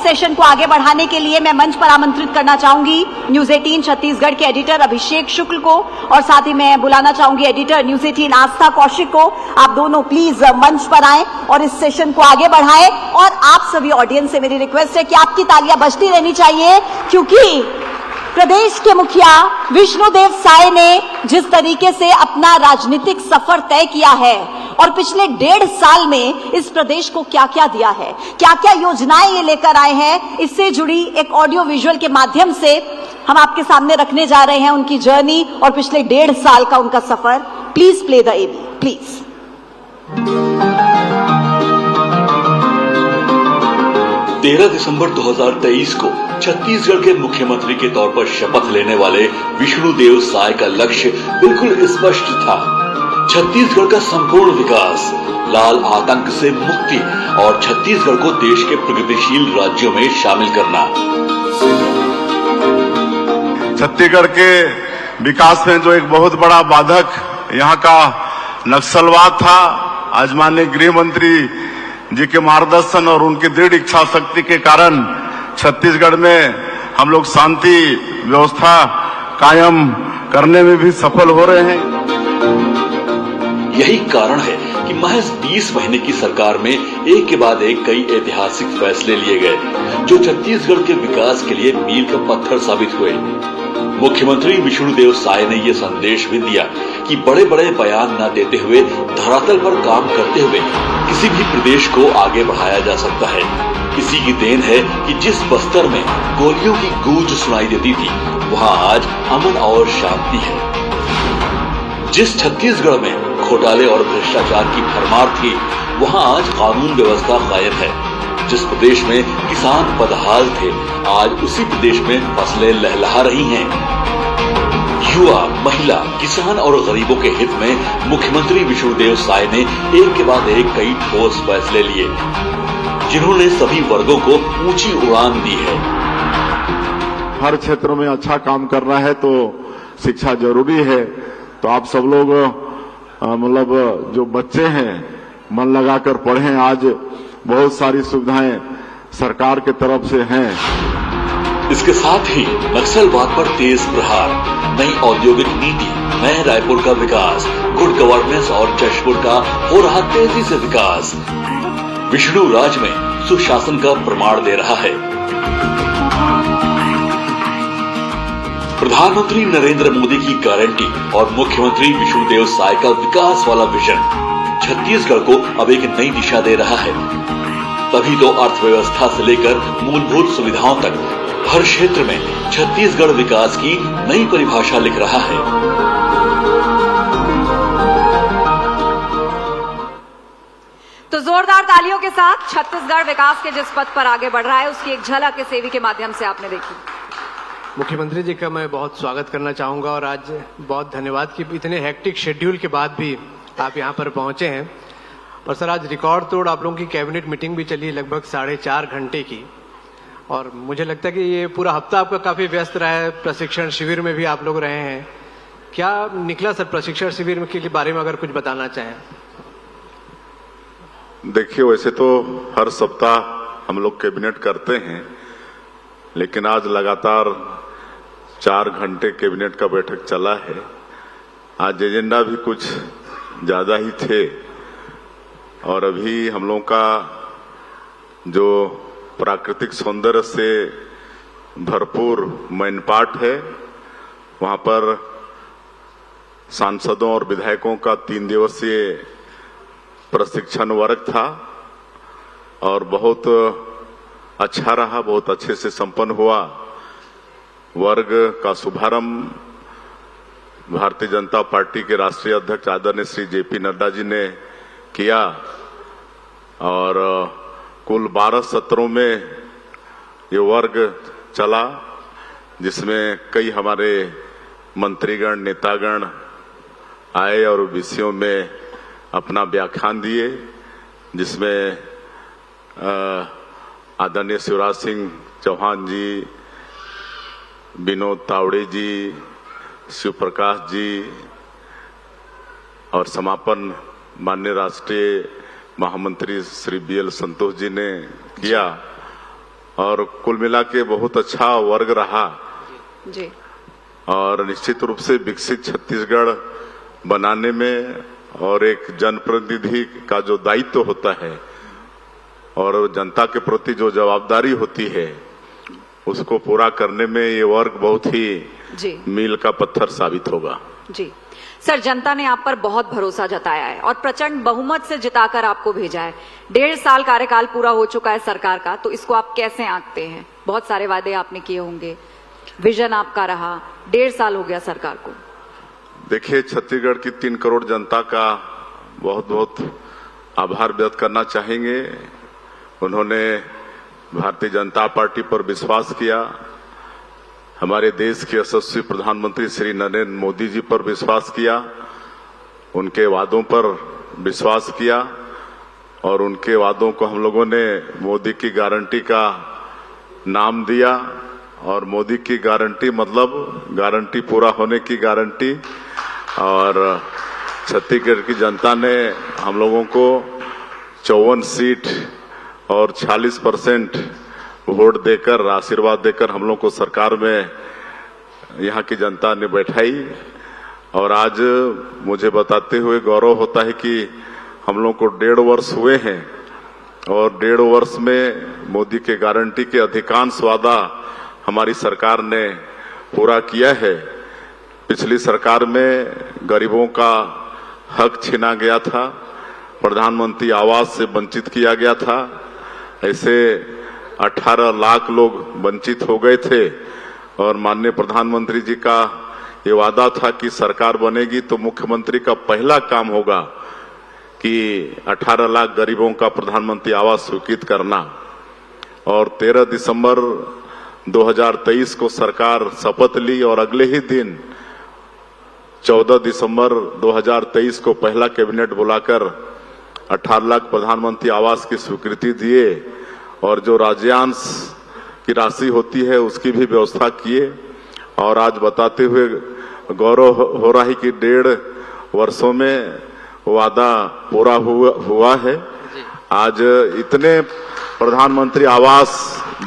Session को आगे बढ़ाने के लिए मैं मंच पर आमंत्रित करना चाहूंगी न्यूज 18 छत्तीसगढ़ के एडिटर अभिषेक शुक्ल को, और साथ ही मैं बुलाना चाहूंगी एडिटर न्यूज 18 आस्था कौशिक को। आप दोनों प्लीज मंच पर आएं और इस सेशन को आगे बढ़ाएं। और आप सभी ऑडियंस से मेरी रिक्वेस्ट है कि आपकी तालियां बजती रहनी चाहिए, क्योंकि प्रदेश के मुखिया विष्णुदेव साय ने जिस तरीके से अपना राजनीतिक सफर तय किया है और पिछले 1.5 साल में इस प्रदेश को क्या क्या दिया है, क्या क्या योजनाएं ये लेकर आए हैं, इससे जुड़ी एक ऑडियो विजुअल के माध्यम से हम आपके सामने रखने जा रहे हैं उनकी जर्नी और पिछले 1.5 साल का उनका सफर। Please play the AV, please. 13 दिसंबर 2023 को छत्तीसगढ़ के मुख्यमंत्री के तौर पर शपथ लेने वाले विष्णुदेव साय का लक्ष्य बिल्कुल स्पष्ट था। छत्तीसगढ़ का संपूर्ण विकास, लाल आतंक से मुक्ति और छत्तीसगढ़ को देश के प्रगतिशील राज्यों में शामिल करना। छत्तीसगढ़ के विकास में जो एक बहुत बड़ा बाधक यहाँ का नक्सलवाद था, आज माननीय गृह मंत्री जी के मार्गदर्शन और उनकी दृढ़ इच्छा शक्ति के कारण छत्तीसगढ़ में हम लोग शांति व्यवस्था कायम करने में भी सफल हो रहे हैं। यही कारण है कि महज 20 महीने की सरकार में एक के बाद एक कई ऐतिहासिक फैसले लिए गए, जो छत्तीसगढ़ के विकास के लिए मील का पत्थर साबित हुए। मुख्यमंत्री विष्णुदेव साय ने यह संदेश भी दिया कि बड़े बड़े बयान न देते हुए धरातल पर काम करते हुए किसी भी प्रदेश को आगे बढ़ाया जा सकता है। इसी की देन है कि जिस बस्तर में गोलियों की गूंज सुनाई देती थी, वहां आज अमन और शांति है। जिस छत्तीसगढ़ में घोटाले और भ्रष्टाचार की भरमार थी, वहां आज कानून व्यवस्था कायम है। जिस प्रदेश में किसान बदहाल थे, आज उसी प्रदेश में फसलें लहलहा रही हैं। युवा, महिला, किसान और गरीबों के हित में मुख्यमंत्री विष्णुदेव साय ने एक के बाद एक कई ठोस फैसले लिए, जिन्होंने सभी वर्गों को ऊंची उड़ान दी है। हर क्षेत्र में अच्छा काम करना है तो शिक्षा जरूरी है। तो आप सब लोग मतलब जो बच्चे हैं मन लगाकर पढ़ें। आज बहुत सारी सुविधाएं सरकार के तरफ से हैं। इसके साथ ही नक्सलवाद पर तेज प्रहार, नई औद्योगिक नीति, नए रायपुर का विकास, गुड गवर्नेंस और जशपुर का हो रहा तेजी से विकास विष्णु राज में सुशासन का प्रमाण दे रहा है। प्रधानमंत्री नरेंद्र मोदी की गारंटी और मुख्यमंत्री विष्णुदेव साय का विकास वाला विजन छत्तीसगढ़ को अब एक नई दिशा दे रहा है। तभी तो अर्थव्यवस्था से लेकर मूलभूत सुविधाओं तक हर क्षेत्र में छत्तीसगढ़ विकास की नई परिभाषा लिख रहा है। तो जोरदार तालियों के साथ छत्तीसगढ़ विकास के जिस पथ पर आगे बढ़ रहा है, उसकी एक झलक इस एवी के माध्यम से आपने देखी। मुख्यमंत्री जी का मैं बहुत स्वागत करना चाहूंगा और आज बहुत धन्यवाद कि इतने हेक्टिक शेड्यूल के बाद भी आप यहां पर पहुंचे हैं। और सर, आज रिकॉर्ड तोड़ आप लोगों की कैबिनेट मीटिंग भी चली लगभग 4.5 घंटे की, और मुझे लगता है कि ये पूरा हफ्ता आपका काफी व्यस्त रहा है। प्रशिक्षण शिविर में भी आप लोग रहे हैं। क्या निकला सर प्रशिक्षण शिविर के बारे में, अगर कुछ बताना चाहें? देखिए, वैसे तो हर सप्ताह हम लोग कैबिनेट करते हैं, लेकिन आज लगातार 4 घंटे कैबिनेट का बैठक चला है। आज एजेंडा भी कुछ ज्यादा ही थे, और अभी हम लोगों का जो प्राकृतिक सौंदर्य से भरपूर मैनपाट है, वहां पर सांसदों और विधायकों का 3 दिवसीय प्रशिक्षण वर्ग था और बहुत अच्छा रहा, बहुत अच्छे से संपन्न हुआ। वर्ग का शुभारंभ भारतीय जनता पार्टी के राष्ट्रीय अध्यक्ष आदरणीय श्री जेपी नड्डा जी ने किया, और कुल 12 सत्रों में ये वर्ग चला, जिसमें कई हमारे मंत्रीगण, नेतागण आए और विषयों में अपना व्याख्यान दिए, जिसमें आदरणीय शिवराज सिंह चौहान जी, विनोद तावड़े जी, शिव प्रकाश जी, और समापन माननीय राष्ट्रीय महामंत्री श्री BL संतोष जी ने किया। और कुल मिला के बहुत अच्छा वर्ग रहा जी और निश्चित रूप से विकसित छत्तीसगढ़ बनाने में और एक जनप्रतिनिधि का जो दायित्व होता है और जनता के प्रति जो जवाबदारी होती है उसको पूरा करने में ये वर्ग बहुत ही जी मील का पत्थर साबित होगा। जी सर, जनता ने आप पर बहुत भरोसा जताया है और प्रचंड बहुमत से जिताकर आपको भेजा है। 1.5 साल कार्यकाल पूरा हो चुका है सरकार का, तो इसको आप कैसे आंकते हैं? बहुत सारे वादे आपने किए होंगे, विजन आपका रहा, 1.5 साल हो गया सरकार को। देखिए, छत्तीसगढ़ की 3 करोड़ जनता का बहुत बहुत आभार व्यक्त करना चाहेंगे। उन्होंने भारतीय जनता पार्टी पर विश्वास किया, हमारे देश के यशस्वी प्रधानमंत्री श्री नरेंद्र मोदी जी पर विश्वास किया, उनके वादों पर विश्वास किया और उनके वादों को हम लोगों ने मोदी की गारंटी का नाम दिया। और मोदी की गारंटी मतलब गारंटी पूरा होने की गारंटी। और छत्तीसगढ़ की जनता ने हम लोगों को 54 सीट और 46% वोट देकर, आशीर्वाद देकर हम लोग को सरकार में यहाँ की जनता ने बैठाई। और आज मुझे बताते हुए गौरव होता है कि हम लोग को 1.5 वर्ष हुए हैं और 1.5 वर्ष में मोदी के गारंटी के अधिकांश वादा हमारी सरकार ने पूरा किया है। पिछली सरकार में गरीबों का हक छीना गया था, प्रधानमंत्री आवास से वंचित किया गया था, ऐसे 18 लाख लोग वंचित हो गए थे। और माननीय प्रधानमंत्री जी का ये वादा था कि सरकार बनेगी तो मुख्यमंत्री का पहला काम होगा कि 18 लाख गरीबों का प्रधानमंत्री आवास स्वीकृत करना। और 13 दिसंबर 2023 को सरकार शपथ ली और अगले ही दिन 14 दिसंबर 2023 को पहला कैबिनेट बुलाकर 18 लाख प्रधानमंत्री आवास की स्वीकृति दिए और जो राज्यांश की राशि होती है उसकी भी व्यवस्था किए। और आज बताते हुए गौरव हो रहा है कि 1.5 वर्षों में वादा पूरा हुआ है। आज इतने प्रधानमंत्री आवास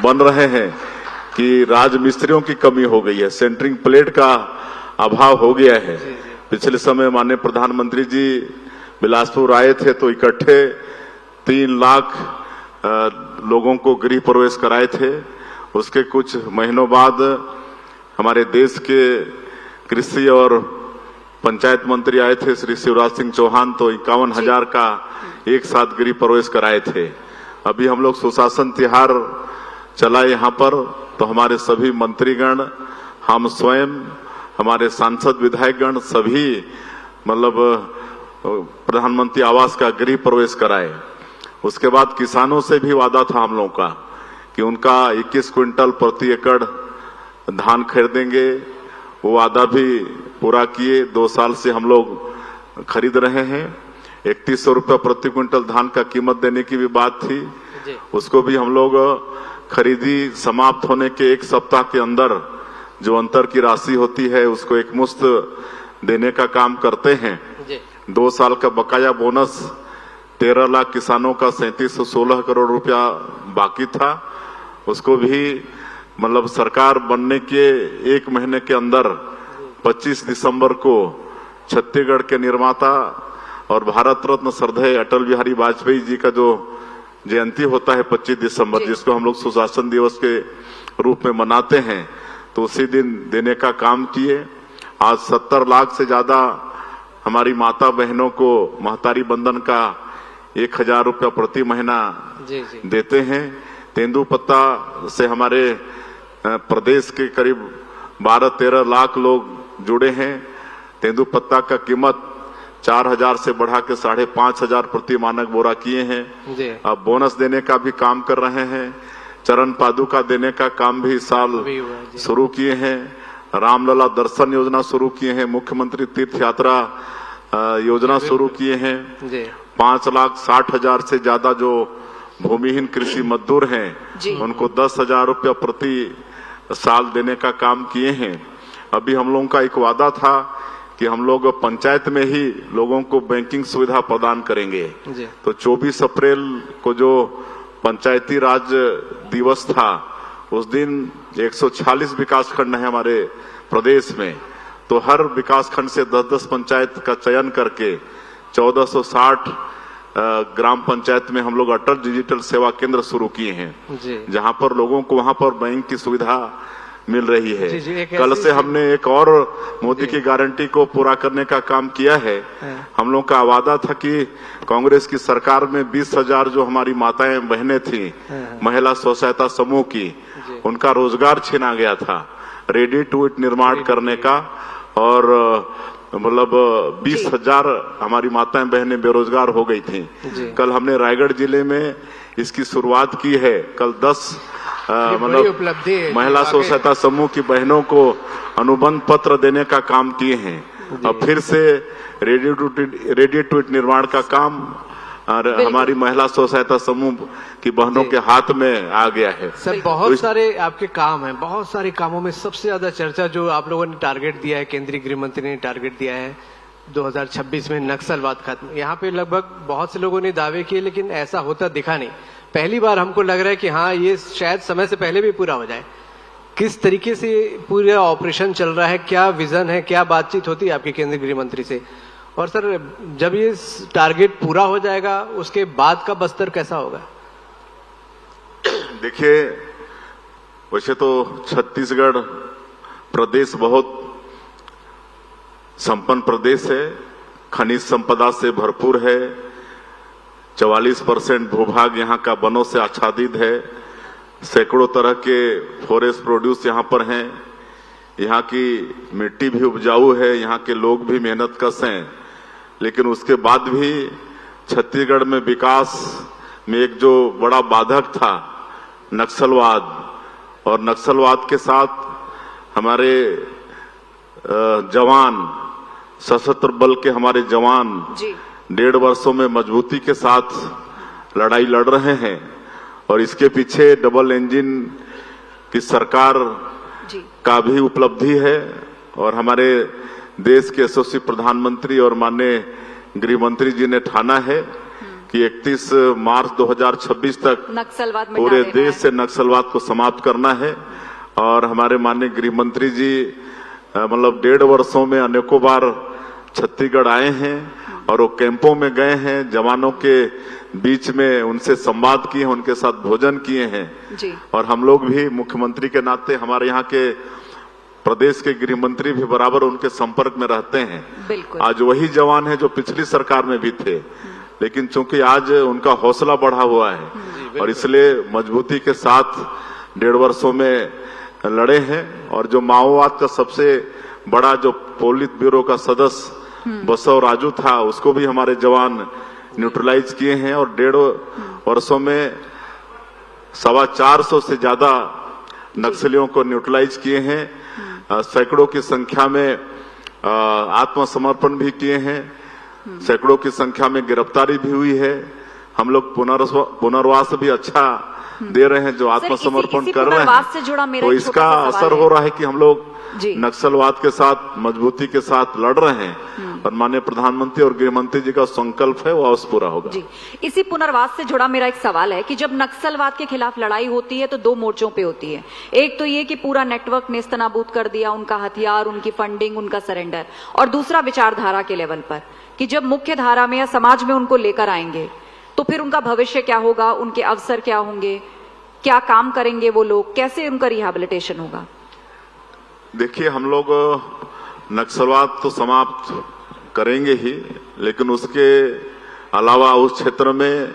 बन रहे हैं कि राजमिस्त्रियों की कमी हो गई है, सेंटरिंग प्लेट का अभाव हो गया है। पिछले समय माननीय प्रधानमंत्री जी बिलासपुर आए थे तो इकट्ठे 3 लाख लोगों को गृह प्रवेश कराए थे। उसके कुछ महीनों बाद हमारे देश के कृषि और पंचायत मंत्री आए थे श्री शिवराज सिंह चौहान, तो 51,000 का एक साथ गृह प्रवेश कराए थे। अभी हम लोग सुशासन तिहार चला यहाँ पर, तो हमारे सभी मंत्रीगण, हम स्वयं, हमारे सांसद विधायकगण सभी मतलब प्रधानमंत्री आवास का गृह प्रवेश कराए। उसके बाद किसानों से भी वादा था हम लोगों का कि उनका 21 क्विंटल प्रति एकड़ धान खरीदेंगे, वो वादा भी पूरा किए। 2 साल से हम लोग खरीद रहे हैं। 3100 रुपये प्रति क्विंटल धान का कीमत देने की भी बात थी, उसको भी हम लोग खरीदी समाप्त होने के 1 सप्ताह के अंदर जो अंतर की राशि होती है उसको एकमुश्त देने का काम करते हैं। 2 साल का बकाया बोनस 13 लाख किसानों का 3716 करोड़ रुपया बाकी था, उसको भी मतलब सरकार बनने के 1 महीने के अंदर 25 दिसंबर को छत्तीसगढ़ के निर्माता और भारत रत्न श्रद्धेय अटल बिहारी वाजपेयी जी का जो जयंती होता है 25 दिसंबर, जिसको हम लोग सुशासन दिवस के रूप में मनाते हैं, तो उसी दिन देने का काम किए। आज 70 लाख से ज्यादा हमारी माता बहनों को महतारी बंधन का 1000 रुपया प्रति महीना देते हैं। तेंदुपत्ता से हमारे प्रदेश के करीब 12-13 लाख लोग जुड़े हैं। तेंदुपत्ता का कीमत 4000 से बढ़ा के 5500 प्रति मानक बोरा किए हैं। अब बोनस देने का भी काम कर रहे हैं। चरण पादुका देने का काम भी इस साल शुरू किए हैं। रामलला दर्शन योजना शुरू किए हैं। मुख्यमंत्री तीर्थ यात्रा योजना शुरू किए हैं। 5,60,000 से ज्यादा जो भूमिहीन कृषि मजदूर हैं उनको 10,000 रुपया प्रति साल देने का काम किए हैं। अभी हम लोगों का एक वादा था कि हम लोग पंचायत में ही लोगों को बैंकिंग सुविधा प्रदान करेंगे। तो 24 अप्रैल को जो पंचायती राज दिवस था उस दिन 146 विकास खंड है हमारे प्रदेश में, तो हर विकास खंड से 10-10 पंचायत का चयन करके 1460 ग्राम पंचायत में हम लोग अटल डिजिटल सेवा केंद्र शुरू किए हैं, जहां पर लोगों को वहां पर बैंक की सुविधा मिल रही है। कल से हमने एक और मोदी की गारंटी को पूरा करने का काम किया है। हम लोग का वादा था कि कांग्रेस की सरकार में 20,000 जो हमारी माताएं बहनें थी महिला स्व सहायता समूह की, उनका रोजगार छीना गया था। रेडी टू ईट निर्माण करने का, और मतलब 20,000 हमारी माताएं बहनें बेरोजगार हो गई थी। कल हमने रायगढ़ जिले में इसकी शुरुआत की है। कल 10 मतलब महिला स्व सहायता समूह की बहनों को अनुबंध पत्र देने का काम किए हैं। अब फिर से रेडी टू ईट निर्माण का काम हमारी महिला स्व सहायता समूह की बहनों के हाथ में आ गया है। सर बहुत सारे आपके काम हैं, बहुत सारे कामों में सबसे ज्यादा चर्चा जो आप लोगों ने टारगेट दिया है, केंद्रीय गृह मंत्री ने टारगेट दिया है 2026 में नक्सलवाद खत्म। यहाँ पे लगभग बहुत से लोगों ने दावे किए, लेकिन ऐसा होता दिखा नहीं। पहली बार हमको लग रहा है कि हाँ, ये शायद समय से पहले भी पूरा हो जाए। किस तरीके से पूरा ऑपरेशन चल रहा है, क्या विजन है, क्या बातचीत होती है आपके केंद्रीय गृह मंत्री से? और सर जब ये टारगेट पूरा हो जाएगा उसके बाद का बस्तर कैसा होगा? देखिए, वैसे तो छत्तीसगढ़ प्रदेश बहुत संपन्न प्रदेश है, खनिज संपदा से भरपूर है। 44% भूभाग यहाँ का वनों से आच्छादित है। सैकड़ों तरह के फॉरेस्ट प्रोड्यूस यहाँ पर हैं। यहाँ की मिट्टी भी उपजाऊ है, यहाँ के लोग भी मेहनतकश हैं। लेकिन उसके बाद भी छत्तीसगढ़ में विकास में एक जो बड़ा बाधक था नक्सलवाद, और नक्सलवाद के साथ हमारे जवान, सशस्त्र बल के हमारे जवान 1.5 वर्षों में मजबूती के साथ लड़ाई लड़ रहे हैं। और इसके पीछे डबल इंजन की सरकार का भी उपलब्धि है। और हमारे देश के यशस्वी प्रधानमंत्री और माननीय गृह मंत्री जी ने ठाना है कि 31 मार्च 2026 तक नक्सलवाद पूरे देश से नक्सलवाद को समाप्त करना है। और हमारे माननीय गृह मंत्री जी मतलब 1.5 वर्षों में अनेकों बार छत्तीसगढ़ आए हैं और वो कैंपों में गए हैं, जवानों के बीच में उनसे संवाद किए हैं, उनके साथ भोजन किए हैं जी। और हम लोग भी मुख्यमंत्री के नाते हमारे यहाँ के प्रदेश के गृह मंत्री भी बराबर उनके संपर्क में रहते हैं। आज वही जवान है जो पिछली सरकार में भी थे, लेकिन चूंकि आज उनका हौसला बढ़ा हुआ है और इसलिए मजबूती के साथ 1.5 वर्षों में लड़े हैं। और जो माओवाद का सबसे बड़ा जो पोलित ब्यूरो का सदस्य बसव राजू था, उसको भी हमारे जवान न्यूट्रलाइज किए हैं। और 1.5 वर्षों में 450 से ज्यादा नक्सलियों को न्यूट्रलाइज किए हैं। सैकड़ों की संख्या में आत्मसमर्पण भी किए हैं, सैकड़ों की संख्या में गिरफ्तारी भी हुई है। हम लोग पुनर्वास भी अच्छा दे रहे हैं जो आत्मसमर्पण कर रहे हैं। तो इसका असर हो रहा है कि हम लोग नक्सलवाद के साथ मजबूती के साथ लड़ रहे हैं और माननीय प्रधानमंत्री और गृह मंत्री जी का संकल्प है वो अवश्य पूरा होगा जी। इसी पुनर्वास से जुड़ा मेरा एक सवाल है कि जब नक्सलवाद के खिलाफ लड़ाई होती है तो 2 मोर्चों पे होती है। एक तो ये कि पूरा नेटवर्क नेस्तनाबूद कर दिया, उनका हथियार, उनकी फंडिंग, उनका सरेंडर, और दूसरा विचारधारा के लेवल पर कि जब मुख्य धारा में या समाज में उनको लेकर आएंगे तो फिर उनका भविष्य क्या होगा, उनके अवसर क्या होंगे, क्या काम करेंगे वो लोग, कैसे उनका रिहेबिलिटेशन होगा? देखिए, हम लोग नक्सलवाद तो समाप्त करेंगे ही, लेकिन उसके अलावा उस क्षेत्र में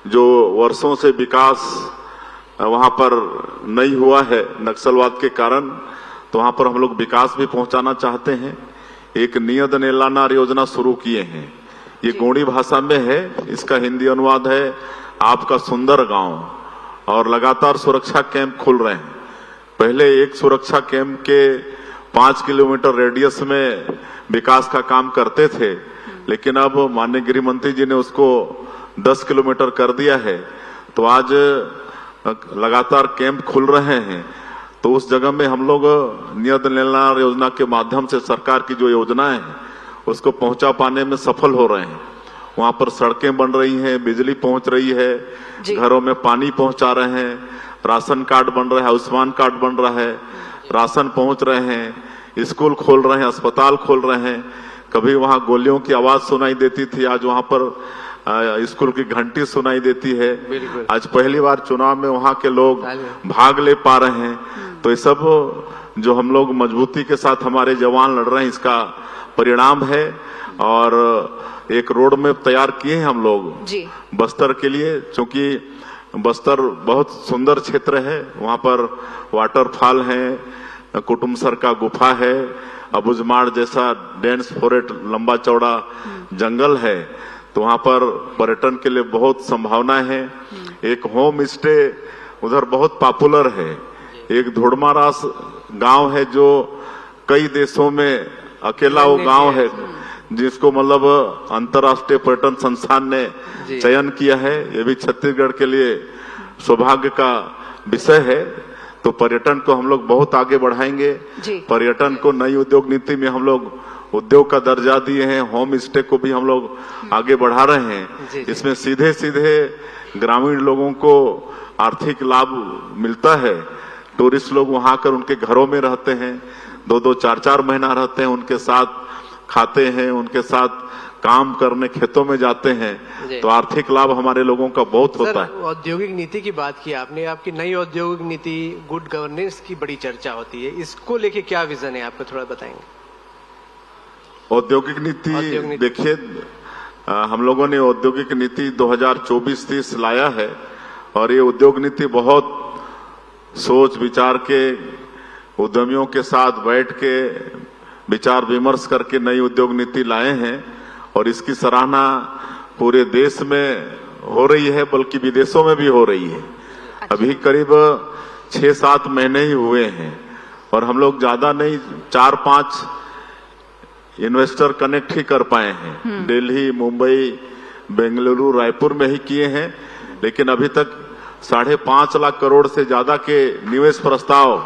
जो वर्षों से विकास वहां पर नहीं हुआ है नक्सलवाद के कारण, तो वहां पर हम लोग विकास भी पहुंचाना चाहते हैं। एक नियत नेलानार योजना शुरू किए हैं, ये गोंडी भाषा में है, इसका हिंदी अनुवाद है आपका सुंदर गांव। और लगातार सुरक्षा कैंप खुल रहे हैं। पहले एक सुरक्षा कैंप के 5 किलोमीटर रेडियस में विकास का काम करते थे, लेकिन अब माननीय गृह मंत्री जी ने उसको 10 किलोमीटर कर दिया है। तो आज लगातार कैंप खुल रहे हैं। तो उस जगह में हम लोग नियत नेलानार योजना के माध्यम से सरकार की जो योजनाएं हैं उसको पहुंचा पाने में सफल हो रहे हैं। वहां पर सड़कें बन रही हैं, बिजली पहुंच रही है, घरों में पानी पहुंचा रहे हैं, राशन कार्ड बन रहा है, आयुष्मान कार्ड बन रहा है, राशन पहुंच रहे हैं, स्कूल खोल रहे हैं, अस्पताल खोल रहे हैं। कभी वहां गोलियों की आवाज सुनाई देती थी, आज वहां पर स्कूल की घंटी सुनाई देती है। आज पहली बार चुनाव में वहां के लोग भाग ले पा रहे हैं। तो ये सब जो हम लोग मजबूती के साथ हमारे जवान लड़ रहे हैं, इसका परिणाम है। और एक रोड मैप तैयार किए हैं हम लोग जी बस्तर के लिए, क्योंकि बस्तर बहुत सुंदर क्षेत्र है। वहां पर वाटरफॉल है, कुटुमसर का गुफा है, अबुझमाड़ जैसा डेंस फॉरेस्ट लंबा चौड़ा जंगल है। तो वहां पर पर्यटन के लिए बहुत संभावनाएं है। एक होम स्टे उधर बहुत पॉपुलर है। एक धुड़मारास गांव है जो कई देशों में अकेला वो गांव है, जिसको मतलब अंतर्राष्ट्रीय पर्यटन संस्थान ने चयन किया है। ये भी छत्तीसगढ़ के लिए सौभाग्य का विषय है। तो पर्यटन को हम लोग बहुत आगे बढ़ाएंगे। पर्यटन को नई उद्योग नीति में हम लोग उद्योग का दर्जा दिए हैं। होम स्टे को भी हम लोग आगे बढ़ा रहे हैं। इसमें सीधे सीधे ग्रामीण लोगों को आर्थिक लाभ मिलता है। टूरिस्ट लोग वहां आकर उनके घरों में रहते हैं, 2-2, 4-4 महीना रहते हैं, उनके साथ खाते हैं, उनके साथ काम करने खेतों में जाते हैं। तो आर्थिक लाभ हमारे लोगों का बहुत होता है। औद्योगिक नीति की बात की आपने, आपकी नई औद्योगिक नीति गुड गवर्नेंस की बड़ी चर्चा होती है, इसको लेके क्या विजन है आपका, थोड़ा बताएंगे। औद्योगिक नीति देखिए, हम लोगों ने औद्योगिक नीति 2024-30 लाया है। और ये उद्योग नीति बहुत सोच विचार के उद्यमियों के साथ बैठ के विचार विमर्श करके नई उद्योग नीति लाए हैं। और इसकी सराहना पूरे देश में हो रही है, बल्कि विदेशों में भी हो रही है। अभी करीब 6-7 महीने ही हुए हैं और हम लोग ज्यादा नहीं 4-5 इन्वेस्टर कनेक्ट ही कर पाए हैं। दिल्ली, मुंबई, बेंगलुरु, रायपुर में ही किए हैं। लेकिन अभी तक 5.5 लाख करोड़ से ज्यादा के निवेश प्रस्ताव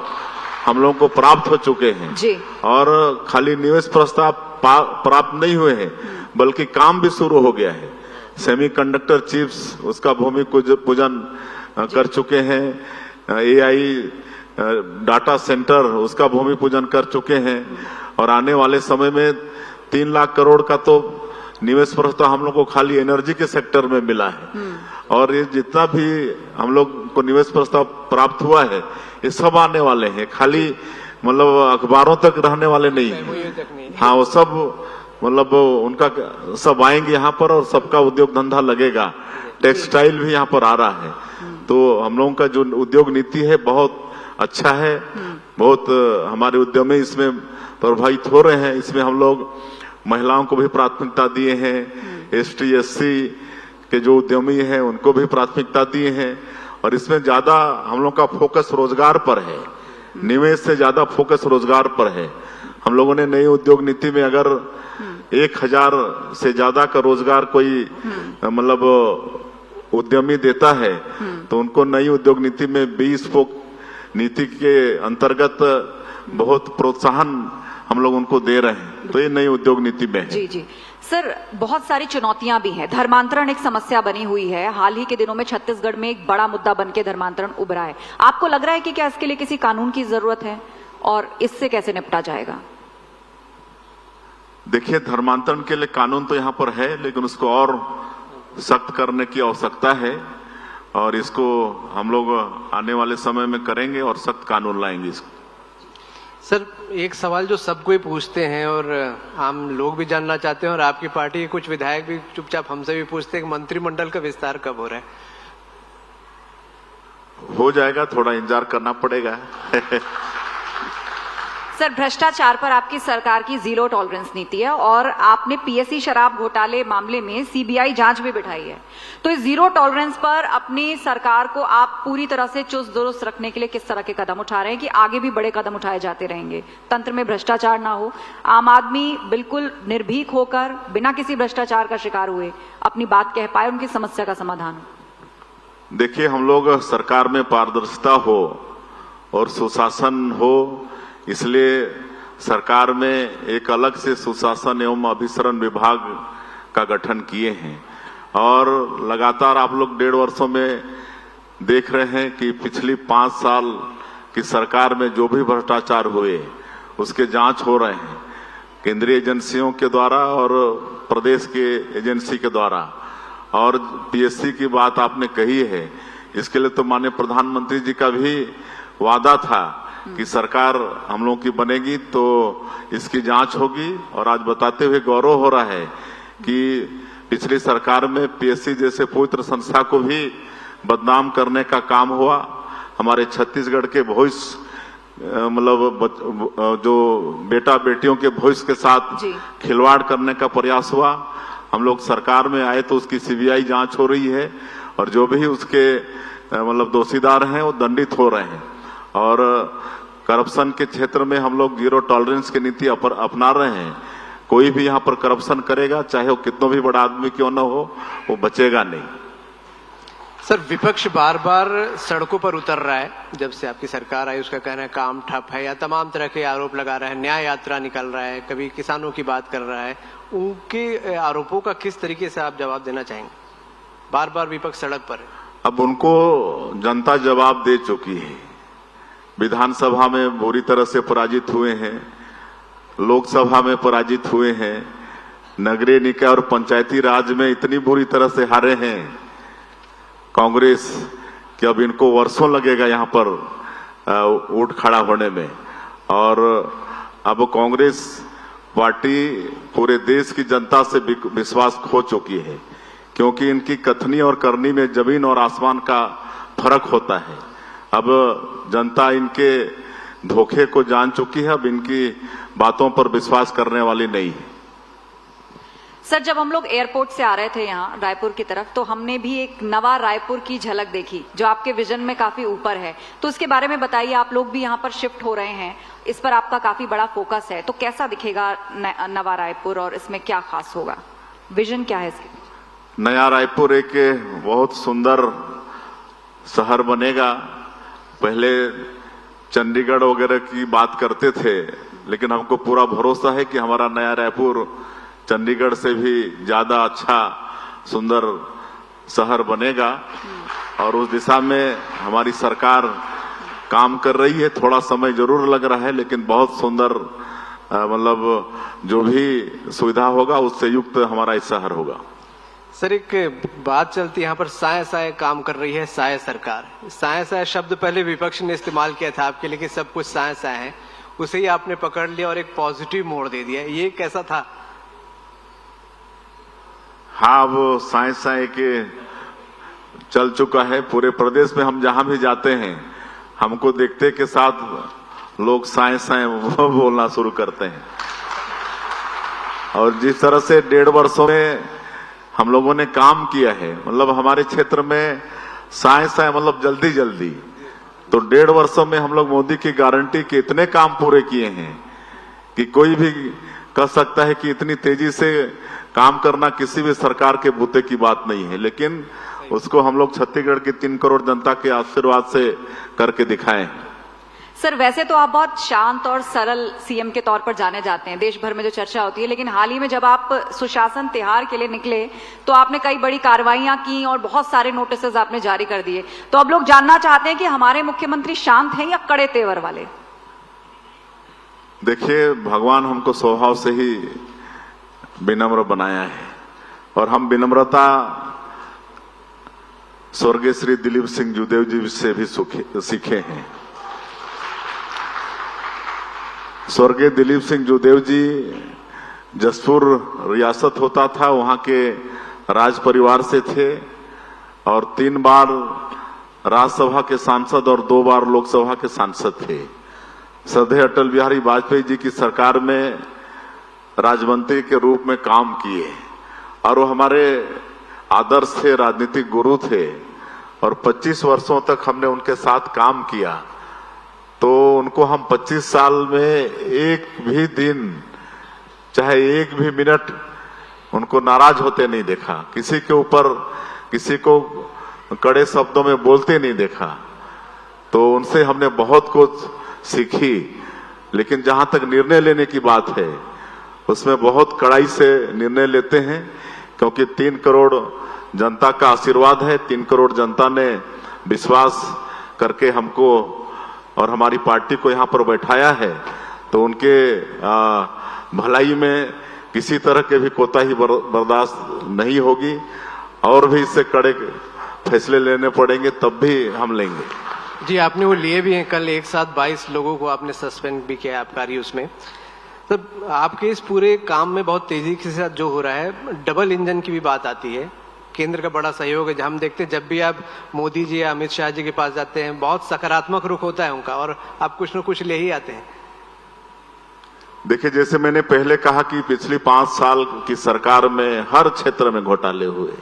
हम लोगों को प्राप्त हो चुके हैं जी। और खाली निवेश प्रस्ताव प्राप्त नहीं हुए हैं, बल्कि काम भी शुरू हो गया है। सेमीकंडक्टर चिप्स, उसका भूमि पूजन कर चुके हैं। एआई डाटा सेंटर, उसका भूमि पूजन कर चुके हैं। और आने वाले समय में 3 लाख करोड़ का तो निवेश प्रस्ताव हम लोग को खाली एनर्जी के सेक्टर में मिला है। और ये जितना भी हम लोग को निवेश प्रस्ताव प्राप्त हुआ है, ये सब आने वाले हैं, खाली मतलब अखबारों तक रहने वाले नहीं है। हाँ, वो सब मतलब उनका सब आएंगे यहाँ पर और सबका उद्योग धंधा लगेगा। टेक्सटाइल भी यहाँ पर आ रहा है। तो हम लोगों का जो उद्योग नीति है बहुत अच्छा है। बहुत हमारे उद्यमी इसमें प्रभावित हो रहे हैं। इसमें हम लोग महिलाओं को भी प्राथमिकता दिए हैं, ST SC के जो उद्यमी हैं उनको भी प्राथमिकता दिए हैं। और इसमें ज्यादा हम लोग का फोकस रोजगार पर है, निवेश से ज्यादा फोकस रोजगार पर है। हम लोगों ने नई उद्योग नीति में अगर 1000 से ज्यादा का रोजगार कोई मतलब उद्यमी देता है तो उनको नई उद्योग नीति में 20 नीति के अंतर्गत बहुत प्रोत्साहन हम लोग उनको दे रहे हैं। तो ये नई उद्योग नीति में है। जी जी सर, बहुत सारी चुनौतियां भी हैं। धर्मांतरण एक समस्या बनी हुई है। हाल ही के दिनों में छत्तीसगढ़ में एक बड़ा मुद्दा बनके धर्मांतरण उभरा है। आपको लग रहा है कि क्या इसके लिए किसी कानून की जरूरत है और इससे कैसे निपटा जाएगा? देखिए, धर्मांतरण के लिए कानून तो यहाँ पर है, लेकिन उसको और सख्त करने की आवश्यकता है। और इसको हम लोग आने वाले समय में करेंगे और सख्त कानून लाएंगे इसको। सर, एक सवाल जो सब कोई पूछते हैं और आम लोग भी जानना चाहते हैं और आपकी पार्टी के कुछ विधायक भी चुपचाप हमसे भी पूछते हैं कि मंत्रिमंडल का विस्तार कब हो रहा है? हो जाएगा, थोड़ा इंतजार करना पड़ेगा। सर, भ्रष्टाचार पर आपकी सरकार की जीरो टॉलरेंस नीति है और आपने PSC शराब घोटाले मामले में CBI जांच भी बिठाई है। तो इस जीरो टॉलरेंस पर अपनी सरकार को आप पूरी तरह से चुस्त दुरुस्त रखने के लिए किस तरह के कदम उठा रहे हैं कि आगे भी बड़े कदम उठाए जाते रहेंगे, तंत्र में भ्रष्टाचार ना हो, आम आदमी बिल्कुल निर्भीक होकर बिना किसी भ्रष्टाचार का शिकार हुए अपनी बात कह पाए, उनकी समस्या का समाधान? देखिए, हम लोग सरकार में पारदर्शिता हो और सुशासन हो, इसलिए सरकार में एक अलग से सुशासन एवं अभिसरण विभाग का गठन किए हैं। और लगातार आप लोग 1.5 वर्षों में देख रहे हैं कि पिछली 5 साल की सरकार में जो भी भ्रष्टाचार हुए उसके जांच हो रहे हैं केंद्रीय एजेंसियों के द्वारा और प्रदेश के एजेंसी के द्वारा। और पीएससी की बात आपने कही है, इसके लिए तो माननीय प्रधानमंत्री जी का भी वादा था कि सरकार हम लोगों की बनेगी तो इसकी जांच होगी। और आज बताते हुए गौरव हो रहा है कि पिछली सरकार में पीएससी जैसे पवित्र संस्था को भी बदनाम करने का काम हुआ। हमारे छत्तीसगढ़ के भविष्य मतलब जो बेटा बेटियों के भविष्य के साथ खिलवाड़ करने का प्रयास हुआ। हम लोग सरकार में आए तो उसकी सीबीआई जांच हो रही है और जो भी उसके मतलब दोषीदार हैं वो दंडित हो रहे हैं। और करप्शन के क्षेत्र में हम लोग जीरो टॉलरेंस की नीति अपना रहे हैं। कोई भी यहाँ पर करप्शन करेगा, चाहे वो कितना भी बड़ा आदमी क्यों न हो, वो बचेगा नहीं। सर, विपक्ष बार बार सड़कों पर उतर रहा है जब से आपकी सरकार आई। उसका कहना है काम ठप है या तमाम तरह के आरोप लगा रहा है, न्याय यात्रा निकल रहा है, कभी किसानों की बात कर रहा है। उनके आरोपों का किस तरीके से आप जवाब देना चाहेंगे? बार बार विपक्ष सड़क पर है। अब उनको जनता जवाब दे चुकी है। विधानसभा में बुरी तरह से पराजित हुए हैं, लोकसभा में पराजित हुए हैं, नगरीय निकाय और पंचायती राज में इतनी बुरी तरह से हारे हैं कांग्रेस कि अब इनको वर्षों लगेगा यहाँ पर उठ खड़ा होने में। और अब कांग्रेस पार्टी पूरे देश की जनता से विश्वास खो चुकी है, क्योंकि इनकी कथनी और करनी में जमीन और आसमान का फर्क होता है। अब जनता इनके धोखे को जान चुकी है, अब इनकी बातों पर विश्वास करने वाली नहीं है। सर, जब हम लोग एयरपोर्ट से आ रहे थे यहाँ रायपुर की तरफ, तो हमने भी एक नवा रायपुर की झलक देखी जो आपके विजन में काफी ऊपर है। तो उसके बारे में बताइए, आप लोग भी यहाँ पर शिफ्ट हो रहे हैं, इस पर आपका काफी बड़ा फोकस है, तो कैसा दिखेगा नवा रायपुर और इसमें क्या खास होगा? विजन क्या है इसके? नया रायपुर एक बहुत सुंदर शहर बनेगा। पहले चंडीगढ़ वगैरह की बात करते थे, लेकिन हमको पूरा भरोसा है कि हमारा नया रायपुर चंडीगढ़ से भी ज्यादा अच्छा सुंदर शहर बनेगा। और उस दिशा में हमारी सरकार काम कर रही है। थोड़ा समय जरूर लग रहा है, लेकिन बहुत सुंदर मतलब जो भी सुविधा होगा उससे युक्त हमारा इस शहर होगा। सर, एक बात चलती है यहाँ पर, साय साय काम कर रही है साय सरकार। साय साय शब्द पहले विपक्ष ने इस्तेमाल किया था आपके लिए कि सब कुछ साय साय है, उसे ही आपने पकड़ लिया और एक पॉजिटिव मोड़ दे दिया। ये कैसा था? हाँ, वो साय साय के चल चुका है पूरे प्रदेश में। हम जहां भी जाते हैं हमको देखते के साथ लोग साय साय बोलना शुरू करते हैं। और जिस तरह से 1.5 वर्षों में हम लोगों ने काम किया है, मतलब हमारे क्षेत्र में साय साय मतलब जल्दी जल्दी, तो 1.5 वर्षों में हम लोग मोदी की गारंटी के इतने काम पूरे किए हैं कि कोई भी कह सकता है कि इतनी तेजी से काम करना किसी भी सरकार के बूते की बात नहीं है। लेकिन उसको हम लोग छत्तीसगढ़ की 3 करोड़ जनता के आशीर्वाद से करके दिखाए हैं। सर, वैसे तो आप बहुत शांत और सरल सीएम के तौर पर जाने जाते हैं, देश भर में जो चर्चा होती है, लेकिन हाल ही में जब आप सुशासन तिहार के लिए निकले तो आपने कई बड़ी कार्रवाइयां की और बहुत सारे नोटिस आपने जारी कर दिए। तो अब लोग जानना चाहते हैं कि हमारे मुख्यमंत्री शांत हैं या कड़े तेवर वाले? देखिए, भगवान हमको स्वभाव से ही विनम्र बनाया है और हम विनम्रता स्वर्गीय श्री दिलीप सिंह जूदेव जी से भी सीखे हैं। स्वर्गीय दिलीप सिंह जूदेव जी जसपुर रियासत होता था, वहां के राज परिवार से थे और 3 बार राज्यसभा के सांसद और 2 बार लोकसभा के सांसद थे। श्रद्धेय अटल बिहारी वाजपेयी जी की सरकार में राज्यमंत्री के रूप में काम किए और वो हमारे आदर्श थे, राजनीतिक गुरु थे और 25 वर्षों तक हमने उनके साथ काम किया। तो उनको हम 25 साल में एक भी दिन, चाहे एक भी मिनट उनको नाराज होते नहीं देखा, किसी के ऊपर किसी को कड़े शब्दों में बोलते नहीं देखा। तो उनसे हमने बहुत कुछ सीखी। लेकिन जहां तक निर्णय लेने की बात है उसमें बहुत कड़ाई से निर्णय लेते हैं, क्योंकि 3 करोड़ जनता का आशीर्वाद है। 3 करोड़ जनता ने विश्वास करके हमको और हमारी पार्टी को यहाँ पर बैठाया है, तो उनके भलाई में किसी तरह के भी कोताही बर्दाश्त नहीं होगी और भी इससे कड़े फैसले लेने पड़ेंगे तब भी हम लेंगे। जी, आपने वो लिए भी हैं। कल एक साथ 22 लोगों को आपने सस्पेंड भी किया आबकारी उसमें। तो आपके इस पूरे काम में बहुत तेजी के साथ जो हो रहा है, डबल इंजन की भी बात आती है, केंद्र का बड़ा सहयोग है। हम देखते हैं जब भी आप मोदी जी या अमित शाह जी के पास जाते हैं, बहुत सकारात्मक रुख होता है उनका और आप कुछ न कुछ ले ही आते हैं। देखिए, जैसे मैंने पहले कहा कि पिछली 5 साल की सरकार में हर क्षेत्र में घोटाले हुए।